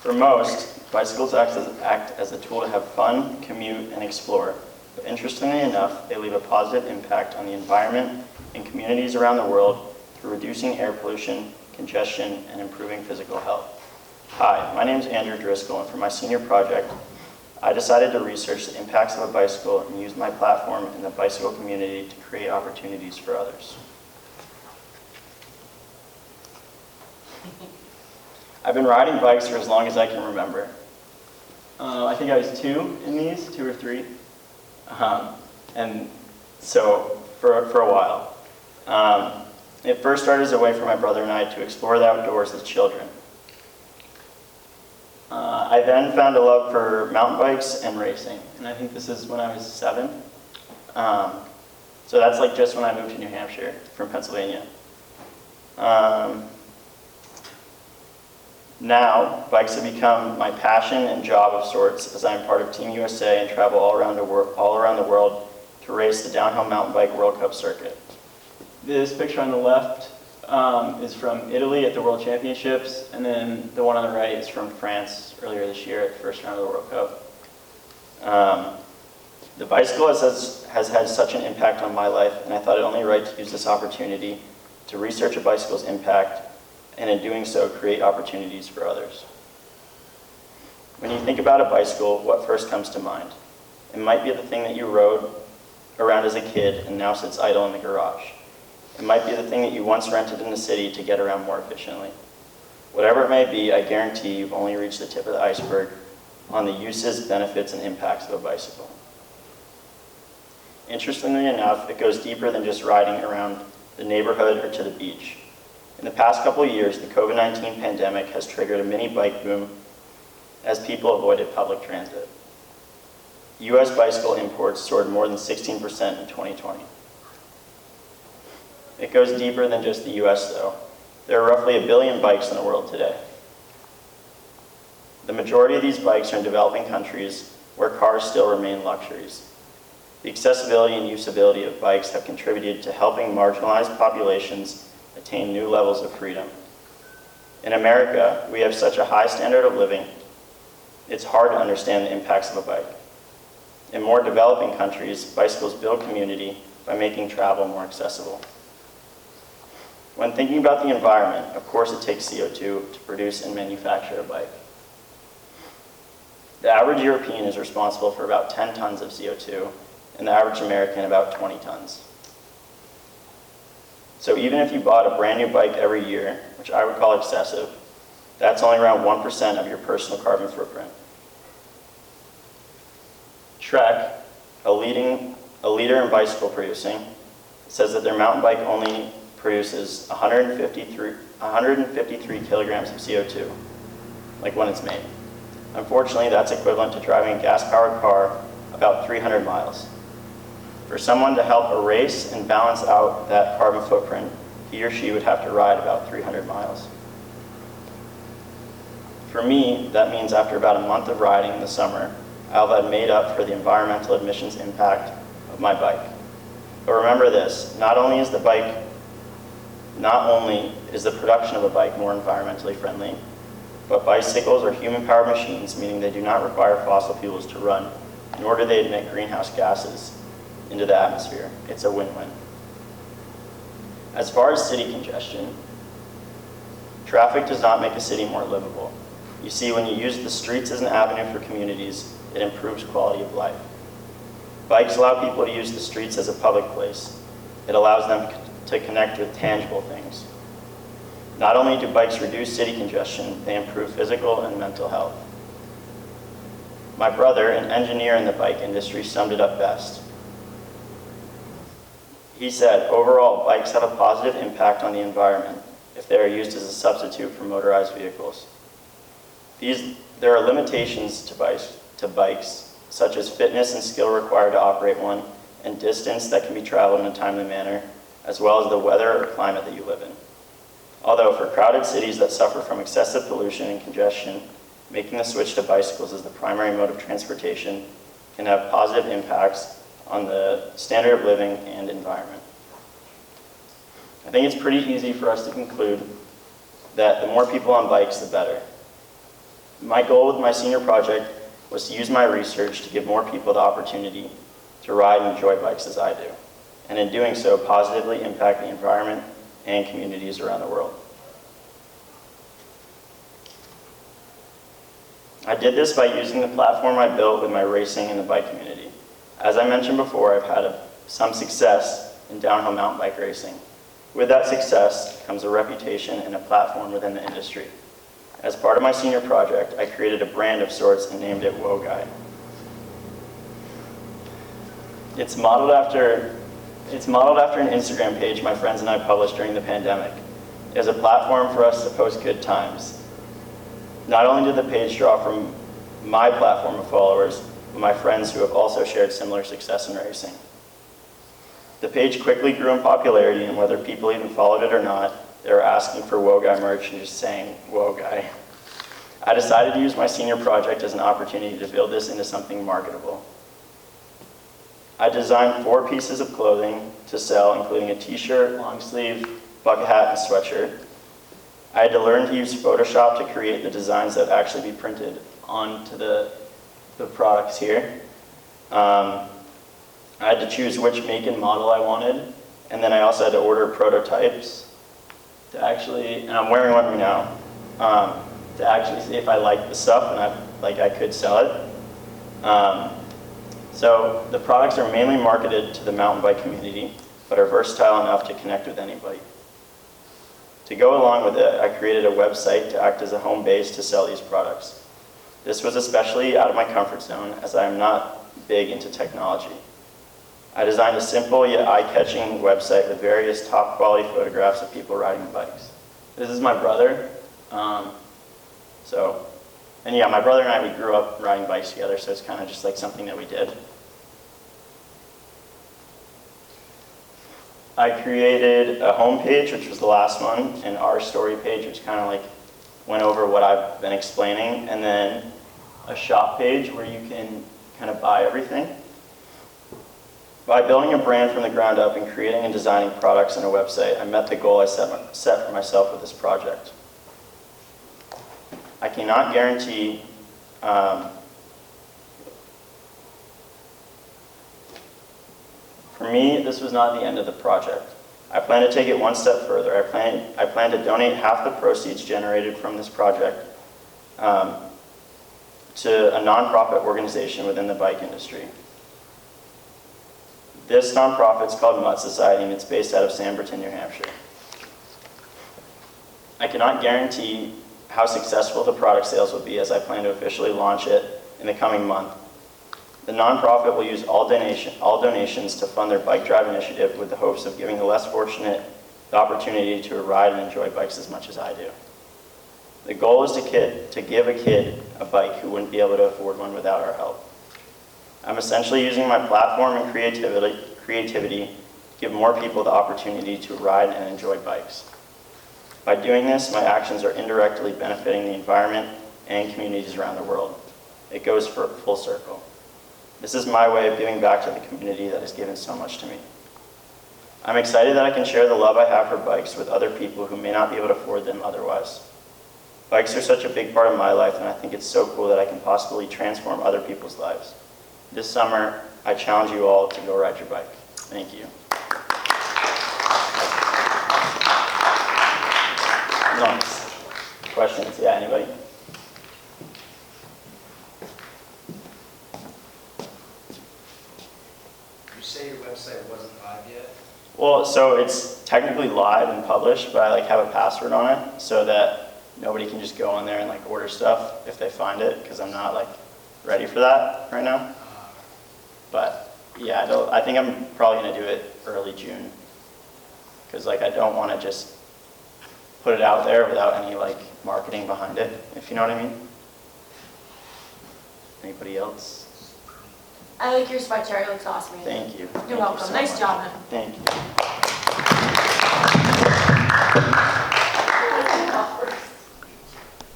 For most, bicycles act as a tool to have fun, commute, and explore. But interestingly enough, they leave a positive impact on the environment and communities around the world through reducing air pollution, congestion, and improving physical health. Hi, my name is Andrew Driscoll, and for my senior project, I decided to research the impacts of a bicycle and use my platform in the bicycle community to create opportunities for others. I've been riding bikes for as long as I can remember. I think I was two or three. And so for a while. It first started as a way for my brother and I to explore the outdoors as children. I then found a love for mountain bikes and racing, and I think this is when I was 7. So that's like just when I moved to New Hampshire from Pennsylvania. Now, bikes have become my passion and job of sorts, as I am part of Team USA and travel all around the world to race the downhill mountain bike World Cup circuit. This picture on the left is from Italy at the World Championships, and then the one on the right is from France earlier this year at the first round of the World Cup. The bicycle has had such an impact on my life, and I thought it only right to use this opportunity to research a bicycle's impact, and in doing so, create opportunities for others. When you think about a bicycle, what first comes to mind? It might be the thing that you rode around as a kid and now sits idle in the garage. It might be the thing that you once rented in the city to get around more efficiently. Whatever it may be, I guarantee you've only reached the tip of the iceberg on the uses, benefits, and impacts of a bicycle. Interestingly enough, it goes deeper than just riding around the neighborhood or to the beach. In the past couple of years, the COVID-19 pandemic has triggered a mini bike boom as people avoided public transit. U.S. bicycle imports soared more than 16% in 2020. It goes deeper than just the U.S. though. There are roughly 1 billion bikes in the world today. The majority of these bikes are in developing countries where cars still remain luxuries. The accessibility and usability of bikes have contributed to helping marginalized populations attain new levels of freedom. In America, we have such a high standard of living, it's hard to understand the impacts of a bike. In more developing countries, bicycles build community by making travel more accessible. When thinking about the environment, of course it takes CO2 to produce and manufacture a bike. The average European is responsible for about 10 tons of CO2, and the average American about 20 tons. So even if you bought a brand new bike every year, which I would call excessive, that's only around 1% of your personal carbon footprint. Trek, a leader in bicycle producing, says that their mountain bike only produces 153 kilograms of CO2, like when it's made. Unfortunately, that's equivalent to driving a gas-powered car about 300 miles. For someone to help erase and balance out that carbon footprint, he or she would have to ride about 300 miles. For me, that means after about a month of riding in the summer, I'll have made up for the environmental emissions impact of my bike. But remember this, not only is the production of a bike more environmentally friendly, but bicycles are human-powered machines, meaning they do not require fossil fuels to run, nor do they emit greenhouse gases into the atmosphere. It's a win-win. As far as city congestion, traffic does not make a city more livable. You see, when you use the streets as an avenue for communities, it improves quality of life. Bikes allow people to use the streets as a public place. It allows them to connect with tangible things. Not only do bikes reduce city congestion, they improve physical and mental health. My brother, an engineer in the bike industry, summed it up best. He said, overall, bikes have a positive impact on the environment if they are used as a substitute for motorized vehicles. There are limitations to bikes, such as fitness and skill required to operate one, and distance that can be traveled in a timely manner, as well as the weather or climate that you live in. Although for crowded cities that suffer from excessive pollution and congestion, making the switch to bicycles as the primary mode of transportation can have positive impacts on the standard of living and environment. I think it's pretty easy for us to conclude that the more people on bikes, the better. My goal with my senior project was to use my research to give more people the opportunity to ride and enjoy bikes as I do, and in doing so, positively impact the environment and communities around the world. I did this by using the platform I built with my racing in the bike community. As I mentioned before, I've had some success in downhill mountain bike racing. With that success comes a reputation and a platform within the industry. As part of my senior project, I created a brand of sorts and named it WOGUY. It's modeled after an Instagram page my friends and I published during the pandemic. It was a platform for us to post good times. Not only did the page draw from my platform of followers, but my friends who have also shared similar success in racing. The page quickly grew in popularity, and whether people even followed it or not, they were asking for WOGUY merch and just saying, WOGUY. I decided to use my senior project as an opportunity to build this into something marketable. I designed 4 pieces of clothing to sell, including a t-shirt, long sleeve, bucket hat, and sweatshirt. I had to learn to use Photoshop to create the designs that would actually be printed onto the products here. I had to choose which make and model I wanted, and then I also had to order prototypes to actually, and I'm wearing one right now, to actually see if I liked the stuff and I could sell it. So the products are mainly marketed to the mountain bike community, but are versatile enough to connect with anybody. To go along with it, I created a website to act as a home base to sell these products. This was especially out of my comfort zone, as I am not big into technology. I designed a simple yet eye-catching website with various top quality photographs of people riding bikes. This is my brother. And yeah, my brother and I, we grew up riding bikes together, so it's kind of just like something that we did. I created a home page, which was the last one, and our story page, which kind of like went over what I've been explaining, and then a shop page where you can kind of buy everything. By building a brand from the ground up and creating and designing products and a website, I met the goal I set for myself with this project. I cannot guarantee for me, this was not the end of the project. I plan to take it one step further. I plan to donate half the proceeds generated from this project to a nonprofit organization within the bike industry. This nonprofit is called Mutt Society, and it's based out of Sanbornton, New Hampshire. I cannot guarantee how successful the product sales will be, as I plan to officially launch it in the coming month. The nonprofit will use all donations to fund their bike drive initiative with the hopes of giving the less fortunate the opportunity to ride and enjoy bikes as much as I do. The goal is to give a kid a bike who wouldn't be able to afford one without our help. I'm essentially using my platform and creativity to give more people the opportunity to ride and enjoy bikes. By doing this, my actions are indirectly benefiting the environment and communities around the world. It goes full circle. This is my way of giving back to the community that has given so much to me. I'm excited that I can share the love I have for bikes with other people who may not be able to afford them otherwise. Bikes are such a big part of my life, and I think it's so cool that I can possibly transform other people's lives. This summer, I challenge you all to go ride your bike. Thank you. Nice. Questions? Yeah, anybody? You say your website wasn't live yet? Well, so it's technically live and published, but I have a password on it so that nobody can just go on there and order stuff if they find it, because I'm not ready for that right now. But yeah, I think I'm probably gonna do it early June, because I don't want to just put it out there without any marketing behind it, if you know what I mean. Anybody else? I like your sweatshirt, it looks awesome. Thank you. You're welcome. Nice job, man. Thank you.